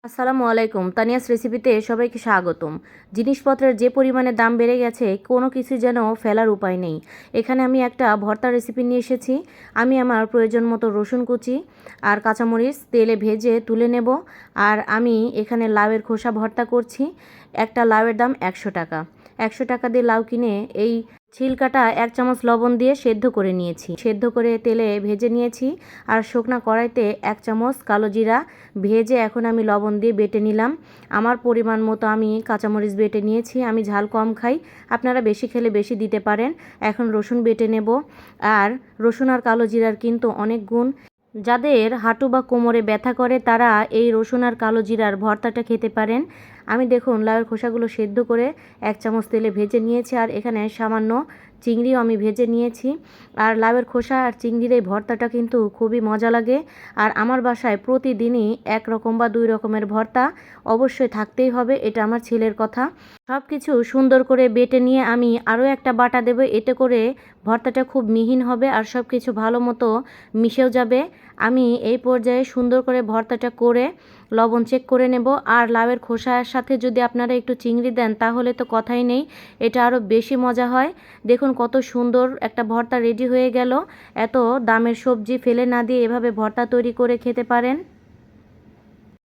আসসালামু আলাইকুম। তানিয়াস রেসিপিতে সবাইকে স্বাগতম। জিনিসপত্রের যে পরিমাণে দাম বেড়ে গেছে, কোনো কিছু যেন ফেলার উপায় নেই। এখানে আমি একটা ভর্তা রেসিপি নিয়ে এসেছি। আমি আমার প্রয়োজন মতো রসুন কুচি আর কাঁচামরিচ তেলে ভেজে তুলে নেব। আর আমি এখানে লাউয়ের খোসা ভর্তা করছি। একটা লাউয়ের দাম 100 টাকা। 100 টাকা দিয়ে লাউ কিনে এই ছিলকাটা 1 চামচ লবণ দিয়ে সেদ্ধ করে নিয়েছি। সেদ্ধ করে তেলে ভেজে নিয়েছি। আর শুকনা কড়াইতে 1 চামচ কালো জিরা ভেজে এখন আমি লবণ দিয়ে বেটে নিলাম। আমার পরিমাণ মতো আমি কাঁচামরিচ বেটে নিয়েছি। আমি ঝাল কম খাই, আপনারা বেশি খেলে বেশি দিতে পারেন। এখন রসুন বেটে নেব। আর রসুন আর কালো জিরার কিন্তু অনেক গুণ। যাদের হাঁটু বা কোমরে ব্যথা করে তারা এই রসুন আর কালো জিরার ভর্তাটা খেতে পারেন। আমি দেখুন লাউয়ের খোসাগুলো সেদ্ধ করে 1 চামচ তেলে ভেজে নিয়েছি। আর এখানে সামান্য চিংড়িও আমি ভেজে নিয়েছি। আর লাউয়ের খোসা আর চিংড়ির এই ভর্তাটা কিন্তু খুবই মজা লাগে। আর আমার বাসায় প্রতিদিনই 1 রকম বা 2 রকমের ভর্তা অবশ্যই থাকতেই হবে, এটা আমার ছেলের কথা। সব কিছু সুন্দর করে বেটে নিয়ে আমি আরও একটা বাটা দেব, এতে করে ভর্তাটা খুব মিহিন হবে আর সব কিছু ভালো মতো মিশেও যাবে। আমি এই পর্যায়ে সুন্দর করে ভর্তাটা করে লবণ চেক করে নেব। আর লাউয়ের খোসার সাথে যদি আপনারা একটু চিংড়ি দেন তাহলে তো কথাই নেই, এটা আরও বেশি মজা হয়। দেখুন কত সুন্দর একটা ভর্তা রেডি হয়ে গেল। এত দামের সবজি ফেলে না দিয়ে এভাবে ভর্তা তৈরি করে খেতে পারেন।